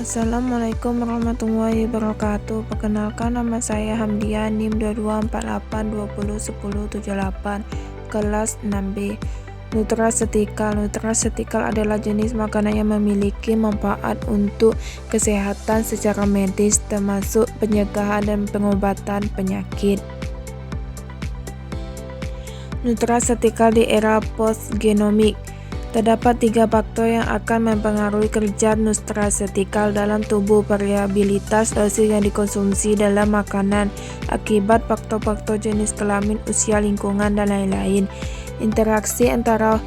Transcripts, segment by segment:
Assalamualaikum warahmatullahi wabarakatuh. Perkenalkan, nama saya Hamdia, NIM 2248201078, kelas 6B. Nutraceutical. Nutraceutical adalah jenis makanan yang memiliki manfaat untuk kesehatan secara medis, termasuk pencegahan dan pengobatan penyakit. Nutraceutical di era post-genomik. Terdapat 3 faktor yang akan mempengaruhi kerja nutraceutical dalam tubuh: variabilitas dosis yang dikonsumsi dalam makanan, akibat faktor-faktor jenis kelamin, usia, lingkungan, dan lain-lain. Interaksi antara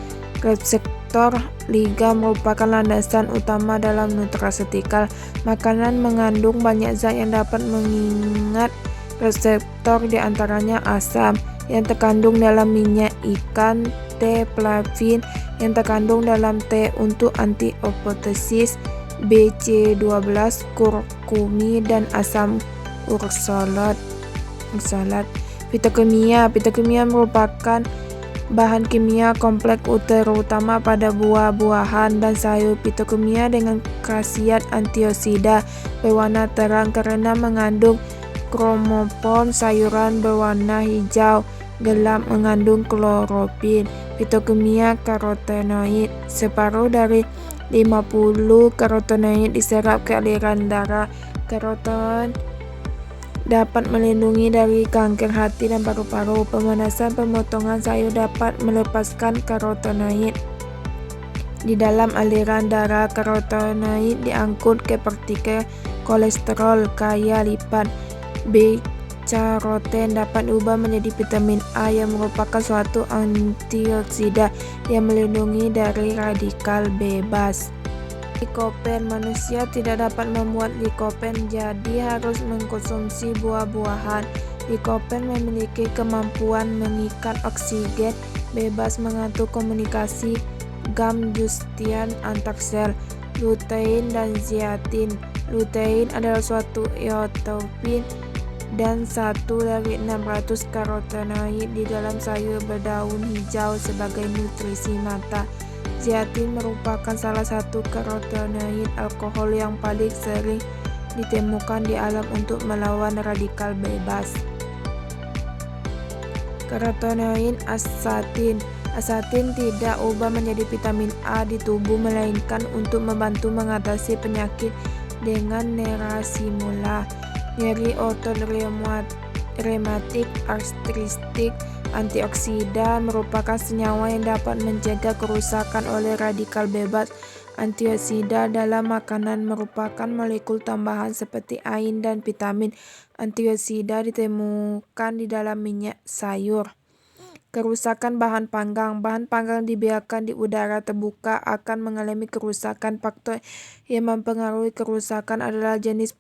reseptor ligand merupakan landasan utama dalam nutraceutical. Makanan mengandung banyak zat yang dapat mengikat reseptor, diantaranya asam yang terkandung dalam minyak ikan, teh, flavin yang terkandung dalam teh untuk antioksidan, BC12, kurkumi, dan asam ursolat. Fitokimia. Fitokimia merupakan bahan kimia kompleks terutama pada buah-buahan dan sayur. Fitokimia dengan khasiat antioksida berwarna terang karena mengandung kromofol. Sayuran berwarna hijau gelap mengandung klorofil. Fitokimia karotenoid. Separuh dari 50 karotenoid diserap ke aliran darah. Karotenoid dapat melindungi dari kanker hati dan paru-paru. Pemanasan pemotongan sayur dapat melepaskan karotenoid di dalam aliran darah. Karotenoid diangkut ke partikel kolesterol kaya lipid. Beta-karoten dapat diubah menjadi vitamin A yang merupakan suatu antioksidan yang melindungi dari radikal bebas. Likopen. Manusia tidak dapat membuat likopen, jadi harus mengkonsumsi buah-buahan. Likopen memiliki kemampuan mengikat oksigen bebas, mengatur komunikasi gam-justian antar sel. Lutein dan zeatin. Lutein adalah suatu eutropin dan 1 dari 600 karotenoid di dalam sayur berdaun hijau sebagai nutrisi mata. Zeatin merupakan salah satu karotenoid alkohol yang paling sering ditemukan di alam untuk melawan radikal bebas. Karotenoid astatin. Astatin tidak ubah menjadi vitamin A di tubuh, melainkan untuk membantu mengatasi penyakit dengan neurasimula, nyeri otot, rematik, artritik. Antioksidan merupakan senyawa yang dapat mencegah kerusakan oleh radikal bebas. Antioksidan dalam makanan merupakan molekul tambahan seperti ain dan vitamin. Antioksidan ditemukan di dalam minyak sayur. Kerusakan bahan panggang. Bahan panggang dibiarkan di udara terbuka akan mengalami kerusakan. Faktor yang mempengaruhi kerusakan adalah jenis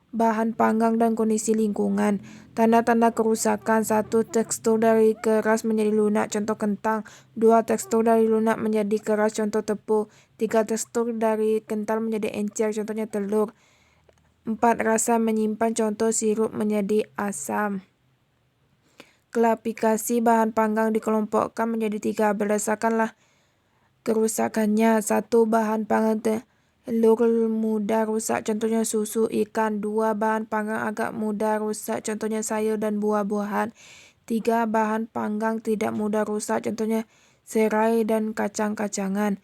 bahan panggang dan kondisi lingkungan. Tanda-tanda kerusakan: 1. Tekstur dari keras menjadi lunak, contoh kentang. 2. Tekstur dari lunak menjadi keras, contoh tepung. 3. Tekstur dari kental menjadi encer, contohnya telur. 4. Rasa menyimpan, contoh sirup menjadi asam. Klasifikasi bahan panggang dikelompokkan menjadi 3 berdasarkan kerusakannya. 1. Bahan panggang telur mudah rusak, contohnya susu ikan. 2. Bahan panggang agak mudah rusak, contohnya sayur dan buah-buahan. 3. Bahan panggang tidak mudah rusak, contohnya serai dan kacang-kacangan.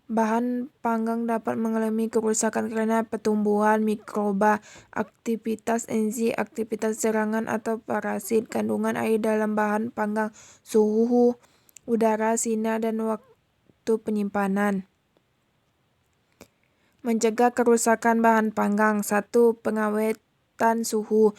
Bahan panggang dapat mengalami kerusakan karena pertumbuhan mikroba, aktivitas enzim, aktivitas serangan atau parasit. Kandungan air dalam bahan panggang, suhu udara, sinar, dan waktu penyimpanan. Mencegah kerusakan bahan panggang. 1. Pengawetan suhu.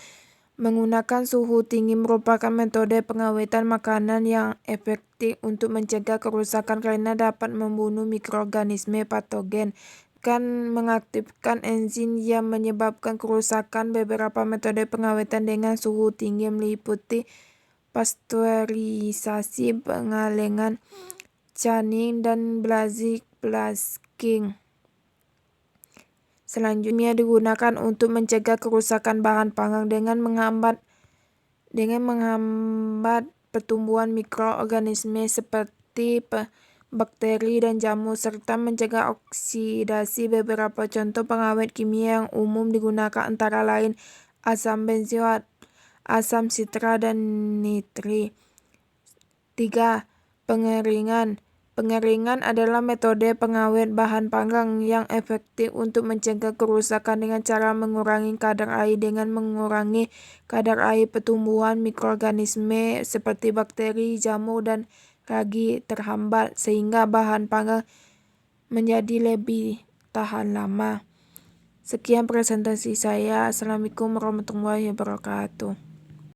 Menggunakan suhu tinggi merupakan metode pengawetan makanan yang efektif untuk mencegah kerusakan karena dapat membunuh mikroorganisme patogen dan mengaktifkan enzim yang menyebabkan kerusakan. Beberapa metode pengawetan dengan suhu tinggi meliputi pasteurisasi, pengalengan, canning, dan blasking. Selanjutnya digunakan untuk mencegah kerusakan bahan panggang dengan menghambat pertumbuhan mikroorganisme seperti bakteri dan jamur, serta mencegah oksidasi. Beberapa contoh pengawet kimia yang umum digunakan antara lain asam benzoat, asam sitrat, dan nitrit. 3. Pengeringan. Pengeringan adalah metode pengawet bahan panggang yang efektif untuk mencegah kerusakan dengan cara mengurangi kadar air. Dengan mengurangi kadar air, pertumbuhan mikroorganisme seperti bakteri, jamur, dan ragi terhambat, sehingga bahan panggang menjadi lebih tahan lama. Sekian presentasi saya. Assalamualaikum warahmatullahi wabarakatuh.